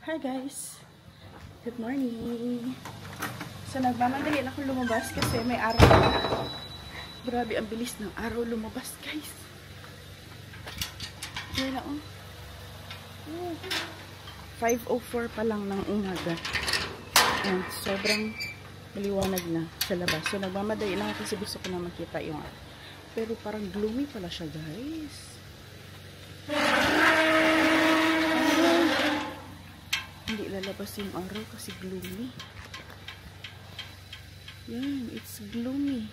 Hi guys! Good morning! So nagmamadali na akong lumabas kasi may araw na. Grabe ang bilis ng araw lumabas guys. Kaya na 5:04 pa lang ng umaga. And sobrang maliwanag na sa labas. So nagmamadali lang ako kasi gusto ko na makita yung araw. Pero parang gloomy pala siya guys. Hindi lalabas yung araw kasi gloomy. Yan, it's gloomy.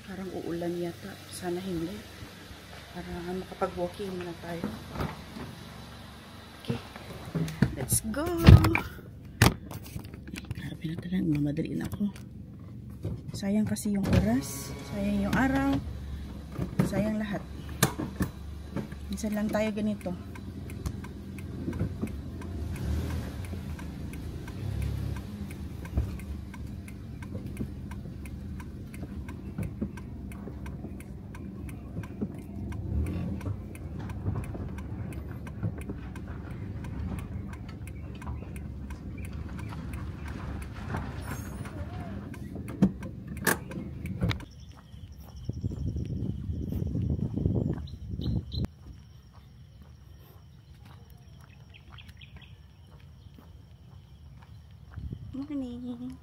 Parang uulan yata. Sana hindi. Para makapag-walking muna tayo. Okay. Let's go! Grabe na talaga. Mamadali na ako. Sayang kasi yung oras. Sayang yung araw. Sayang lahat. Minsan lang tayo ganito. Morning.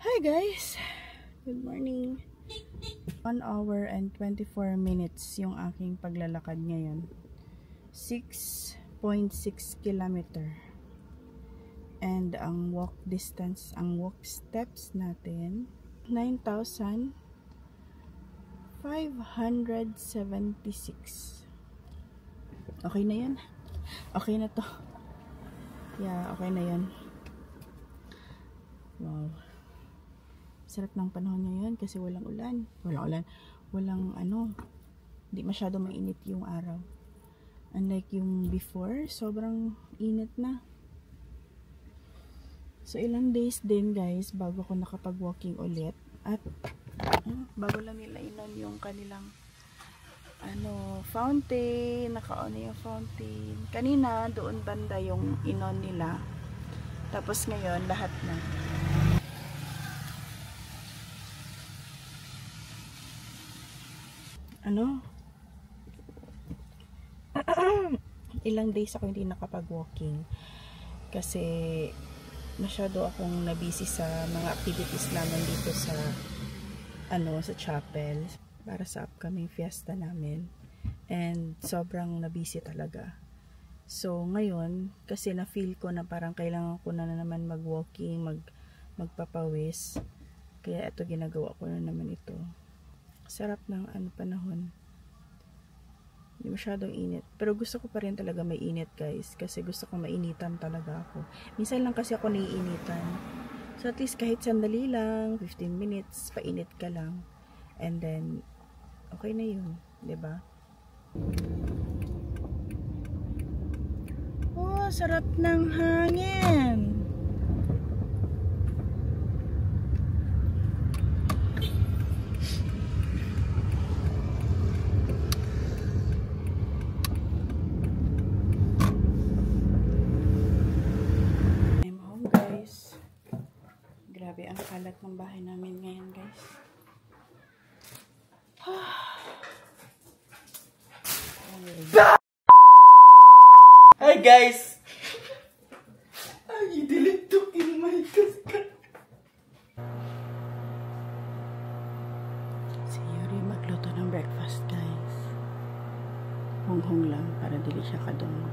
Hi guys! Good morning! 1 hour and 24 minutes yung aking paglalakad ngayon. 6.6 kilometer. And ang walk distance, ang walk steps natin, 9,576. Okay na yan? Okay na to. Yeah, okay na yan. Wow. Sarap ng panahon ngayon kasi walang ulan. Walang hindi masyado mainit yung araw. Unlike yung before, sobrang init na. So ilang days din guys bago ko nakapag-walking ulit at bago lang nila inon yung kanilang fountain, naka-on yung fountain. Kanina doon banda yung inon nila. Tapos ngayon lahat na. Ilang days ako hindi nakapag-walking kasi masyado akong nabusy sa mga activities namin dito sa sa chapel para sa upcoming fiesta namin, and sobrang nabusy talaga. So ngayon kasi na-feel ko na parang kailangan ko na naman mag-walking, magpapawis, kaya ito ginagawa ko na naman ito. Sarap ng panahon. Hindi masyadong init. Pero gusto ko pa rin talaga may init guys. Kasi gusto ko mainitan talaga ako. Minsan lang kasi ako naiinitan. So at least kahit sandali lang, 15 minutes, painit ka lang. And then, okay na yun. 'Di ba? Oh, sarap ng hangin. Grabe ang kalat ng bahay namin ngayon guys. Hi guys! I delete to in my casket. Si Yuri magluto ng breakfast guys. Hung-hung lang para dili siya kadong.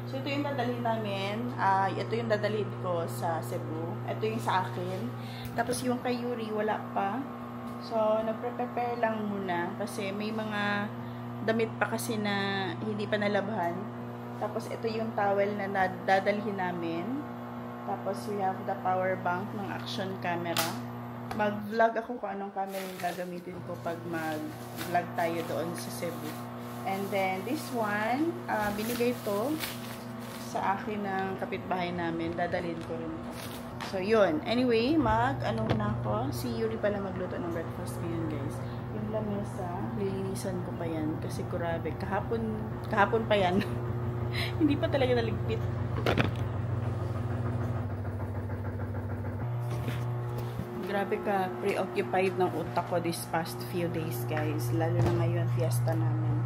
So ito yung dadalhin namin. Ito yung dadalhin ko sa Cebu. Ito yung sa akin. Tapos yung kay Yuri, wala pa. So, nagpre-prepare lang muna. Kasi may mga damit pa kasi na hindi pa nalabhan. Tapos ito yung towel na dadalhin namin. Tapos we have the power bank ng action camera. Mag-vlog ako kung anong camera yung gagamitin ko pag mag-vlog tayo doon sa Cebu. And then this one, binigay to sa akin ng kapitbahay namin. Dadalhin ko rin ito. So yun. Anyway, ano na ako. Si Yuri pala magluto ng breakfast ngayon, guys. Yung lamesa, lilinisan ko pa yan. Kasi grabe, kahapon pa yan. Hindi pa talaga naligpit. Grabe ka, preoccupied ng utak ko this past few days, guys. Lalo na ngayon, fiesta namin.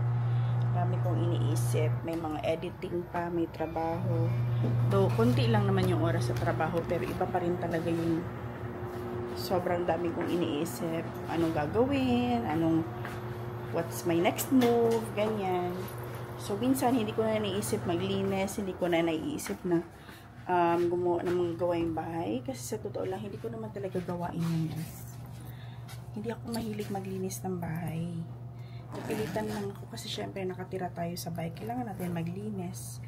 Marami kong iniisip. May mga editing pa, may trabaho. Though, konti lang naman yung oras sa trabaho, pero iba pa rin talaga yung sobrang dami kong iniisip. Anong gagawin, what's my next move, ganyan. So, minsan, hindi ko na naiisip maglinis, hindi ko na naiisip na gumawa ng mga gawaing bahay. Kasi sa totoo lang, hindi ko naman talaga gawain yun, guys. Hindi ako mahilig maglinis ng bahay. Napilitan lang ako kasi syempre nakatira tayo sa bahay. Kailangan natin maglinis.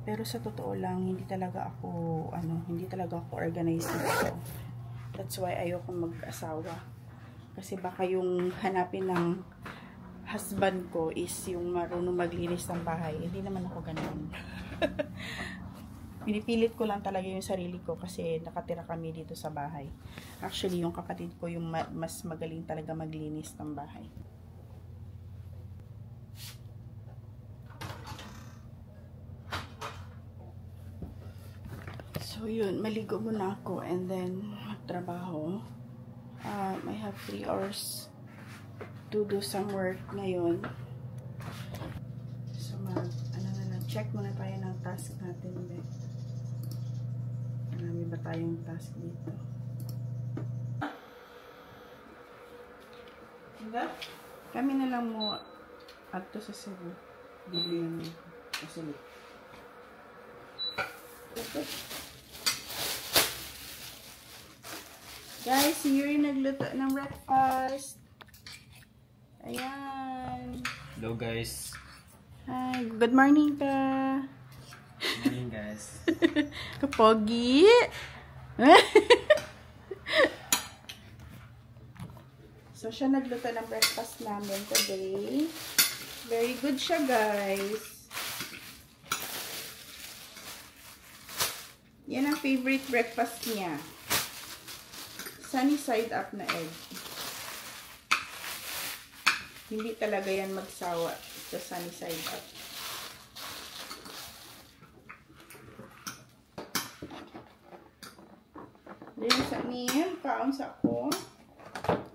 Pero sa totoo lang, hindi talaga ako organized nito. That's why ayoko mag-asawa. Kasi baka yung hanapin ng husband ko is yung marunong maglinis ng bahay. Hindi naman ako ganun. Pinipilit ko lang talaga yung sarili ko kasi nakatira kami dito sa bahay. Actually, yung kapatid ko yung mas magaling talaga maglinis ng bahay. So, yun. Maligo muna ako and then magtrabaho. I have 3 hours to do some work ngayon. So, check muna tayo ng task natin. Marami ba tayong task dito? Kami na lang mo at to sa Cebu. Bili yung kasalit. Guys, si Yuri nagluto ng breakfast. Ayan. Hello guys. Hi, good morning ka. Good morning guys. Kapogi. So, siya nagluto ng breakfast namin today. Very good siya, guys. Yan ang favorite breakfast niya. Sunny side up na egg. Hindi talaga yan magsawa sa sunny side up. Then sa niya, kaon sa ako.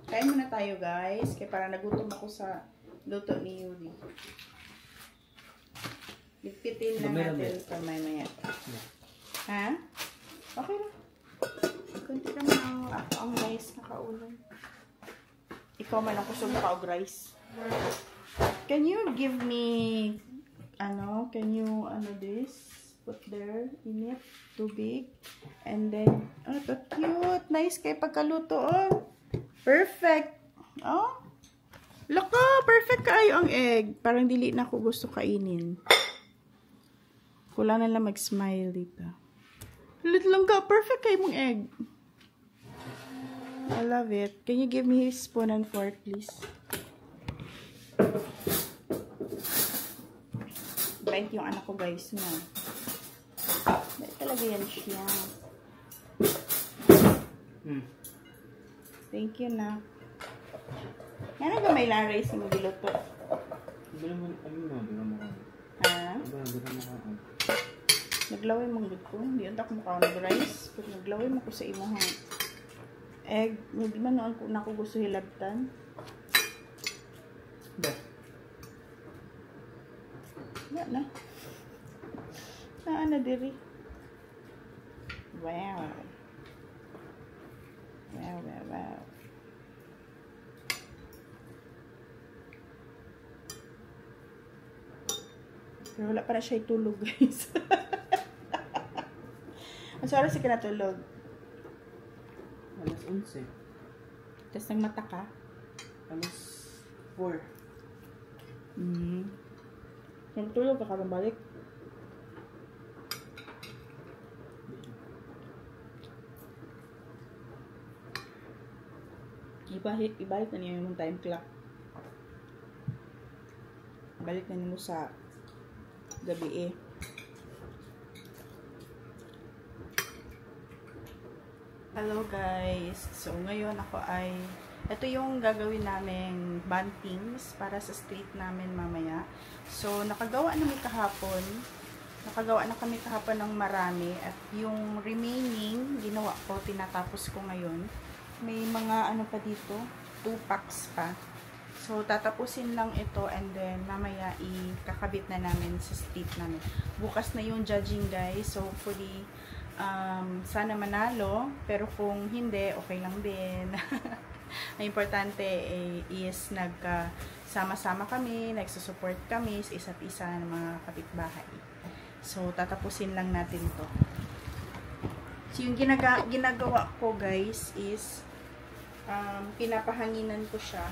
Kain muna tayo, guys. Kaya parang nagutom ako sa luto ni Yuri. Ligpitin lang natin ito maya. Ha? Okay lang. Kunti naman ang rice na kaulan. Ikaw man ang kusog na kaog rice. Can you give me, this? Put there in it. Too big. And then, ito cute. Nice kay pagkaluto, oh. Perfect. Oh. Loko, perfect kayo ang egg. Parang dili na ako gusto kainin. Kulang na lang mag-smile dito. Lang ka, perfect kayo mong egg. I love it. Can you give me spoon and fork, please? Bait yung anak ko, guys, na. Bait talaga yan siya. Thank you, na. Yan ang gamay lang rice na magiluto. Ha? Naglaway mong good ko. Hindi ang tak mo ka nag-rice. Pero naglaway mo ko sa imo ha. Egg. Hindi man noon na ako gusto hilabtan. Wala na. Saan na diri? Wow. Wow. Pero wala pa na siya itulog, guys. Mas oras ka natulog. Alas 11. Tapos nagmata ka. Alas 4. Nagtulog ka ka nang balik. Ibalik na niyo yung time clock. Balik na niyo sa gabi eh. Hello guys! So ngayon ako ay ito yung gagawin naming bantings para sa street namin mamaya. So nakagawa na kami kahapon ng marami at yung remaining ginawa ko, tinatapos ko ngayon. May mga ano pa dito, 2 packs pa. So tatapusin lang ito and then mamaya ikakabit na namin sa street namin. Bukas na yung judging guys. So hopefully sana manalo, pero kung hindi, okay lang din. Ang importante is nagkasama-sama kami, nagsusupport kami sa isa't isa ng mga kapitbahay. So tatapusin lang natin to. So yung ginagawa ko guys is pinapahanginan ko siya.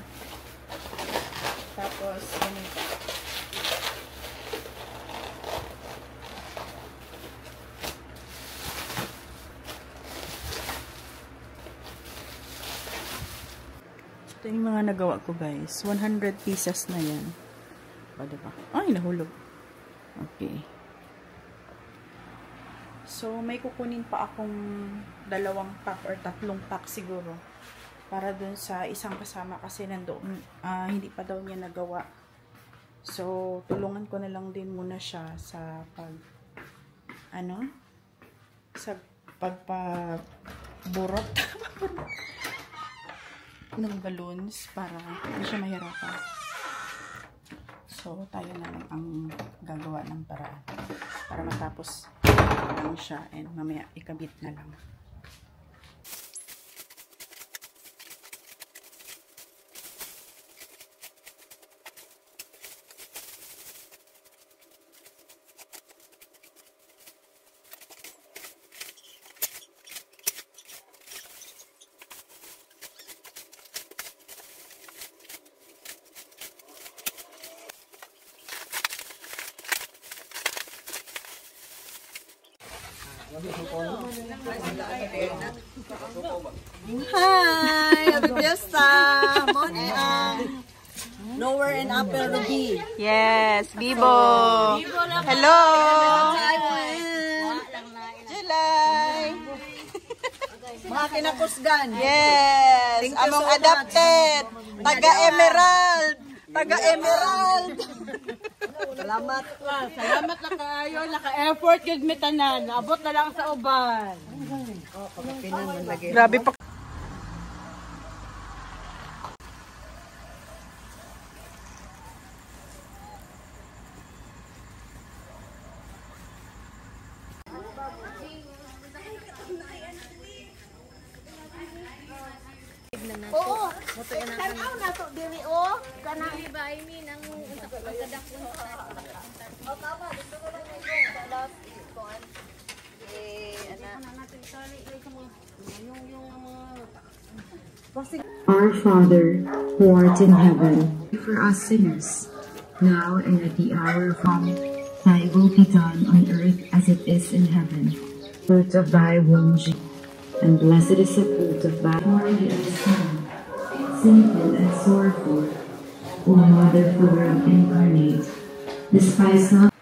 Tapos ganito. Ito yung mga nagawa ko guys. 100 pieces na yan. O, diba? Ay, nahulog. Okay. So, may kukunin pa akong 2 pack or 3 pack siguro. Para dun sa isang kasama kasi nandoon, hindi pa daw niya nagawa. So, tulungan ko na lang din muna siya sa sa pagpaburot ng balloons para hindi siya mahirapan. So, tayo na lang ang gagawa ng paraan para matapos lang siya and mamaya ikabit na lang. Hi! Happy Fiesta! Morning! Nowhere in Upper Ruby. Yes, Bibo! Hello! July! Mga kinakusgan. Yes! Thank you Among so much. adapted! Taga-Emerald! Taga-Emerald! Salamat. Salamat na kaayo, naka-effort yun mitanan. Abot na lang sa uban. Grabe pa. Oo. Tanaw na to diri o. Kana ba I mean ang pagkadakon sa. O tama dito ko lang sa last icon. Our Father, who art in heaven, pray for us sinners, now and at the hour of our death. Thy will be done on earth as it is in heaven. Fruit of thy womb, Jesus, and blessed is the fruit of thy womb, Son. Sinful and sorrowful, O Mother pure and incarnate, despise not.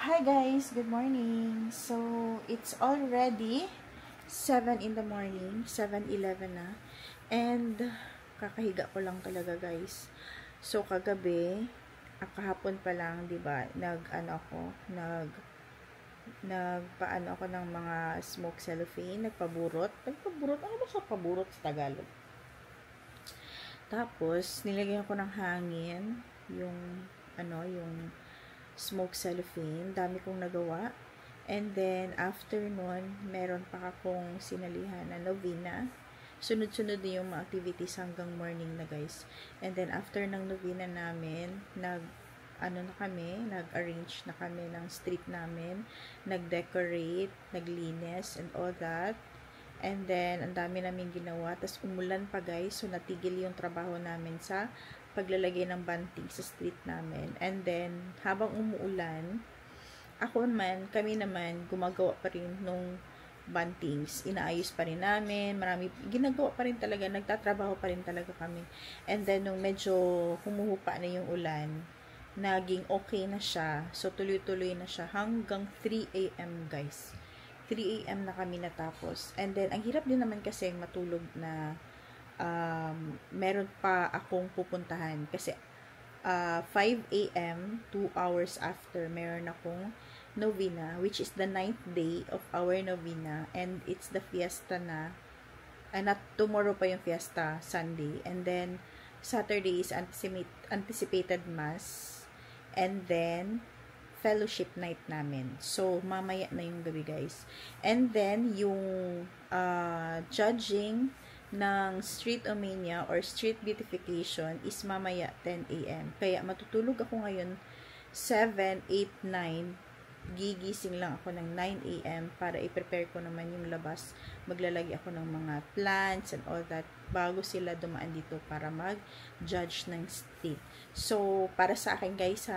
Hi guys, good morning. So, it's already 7 in the morning, 7:11 na. And kakahiga ko lang talaga guys. So, kagabi, kahapon pa lang, 'di ba? Nagpaano ako ng mga smoke cellophane, nagpaburot. Ano ba sa paburot sa Tagalog? Tapos, nilagyan ko ng hangin yung smoke cellophane. Dami kong nagawa. And then, after nun, meron pa akong sinalihan na novena. Sunod-sunod yung mga activities hanggang morning na guys. And then, after ng novena namin, nag-arrange na kami ng street namin, nag-decorate, naglinis, and all that. And then, ang dami namin ginawa. Tapos, umulan pa guys. So, natigil yung trabaho namin sa paglalagay ng banting sa street namin. And then, habang umuulan, kami naman, gumagawa pa rin nung bantings. Inaayos pa rin namin. Ginagawa pa rin talaga. Nagtatrabaho pa rin talaga kami. And then, nung medyo humuhupa na yung ulan, naging okay na siya. So, tuloy-tuloy na siya hanggang 3 a.m. guys. 3 a.m. na kami natapos. And then, ang hirap din naman kasi matulog na meron pa akong pupuntahan. Kasi 5 a.m., 2 hours after, meron akong novena, which is the 9th day of our novena. And it's the fiesta na. Not tomorrow pa yung fiesta, Sunday. And then, Saturday is anticipated mass. And then, fellowship night namin. So, mamaya na yung gabi, guys. And then, yung judging ng Street Omania or Street Beautification is mamaya 10 a.m. Kaya, matutulog ako ngayon 7, 8, 9. Gigising lang ako ng 9 a.m. para i-prepare ko naman yung labas. Maglalagay ako ng mga plants and all that bago sila dumaan dito para mag-judge ng state. So, para sa akin guys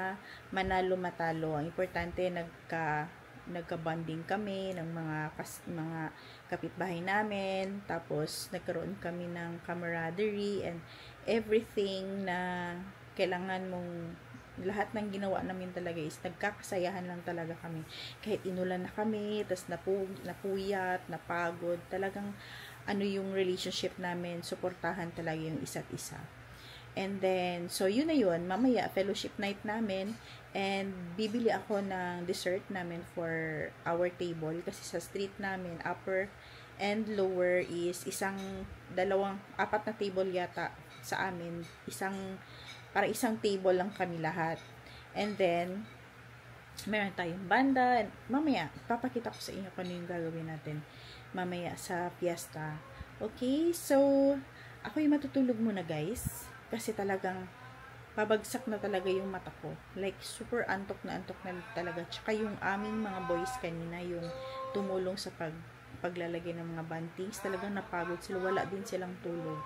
manalo matalo. Ang importante nagka-bonding kami ng mga kapitbahay namin. Tapos, nagkaroon kami ng camaraderie and everything na kailangan mong lahat ng ginawa namin talaga is nagkakasayahan lang talaga kami. Kahit inulan na kami, tas napuyat, napagod, talagang yung relationship namin, suportahan talaga yung isa't isa. And then, so yun na yun, mamaya fellowship night namin, and bibili ako ng dessert namin for our table, kasi sa street namin, upper and lower is apat na table yata sa amin, parang isang table lang kami lahat. And then, meron tayong banda. And mamaya, papakita ko sa inyo kung ano yung gagawin natin mamaya sa fiesta. Okay? So, ako yung matutulog muna guys. Kasi talagang pabagsak na talaga yung mata ko. Like, super antok na talaga. Tsaka yung aming mga boys kanina, yung tumulong sa paglalagay ng mga bantings, talagang napagod sila, wala din silang tulog.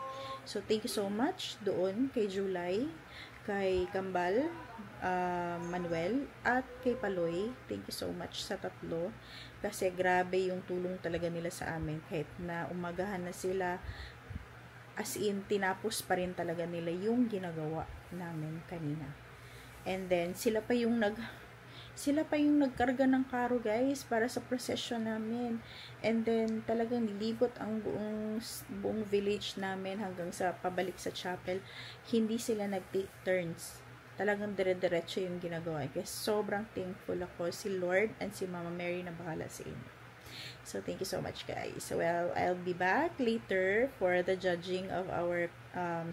So, thank you so much doon kay July, kay Kambal, Manuel, at kay Paloy. Thank you so much sa tatlo. Kasi grabe yung tulong talaga nila sa amin. Kahit na umagahan na sila, as in, tinapos pa rin talaga nila yung ginagawa namin kanina. And then, sila pa yung nagkarga ng karo guys para sa procession namin. And then talagang nilibot ang buong village namin hanggang sa pabalik sa chapel. Hindi sila nag-take turns. Talagang dire-diretso yung ginagawa. Guys, sobrang thankful ako si Lord and si Mama Mary na bahala sa inyo. So thank you so much guys. Well, I'll be back later for the judging of our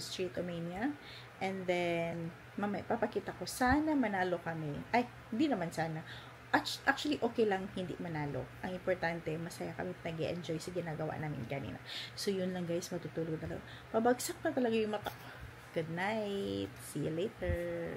Street Omania. And then mamaya papakita ko, sana manalo kami. Ay, hindi naman sana. Actually, okay lang hindi manalo. Ang importante, masaya kami at nag-enjoy sa ginagawa namin kanina. So, yun lang guys, matutulog na lang. Pabagsak na talaga yung mata. Good night. See you later.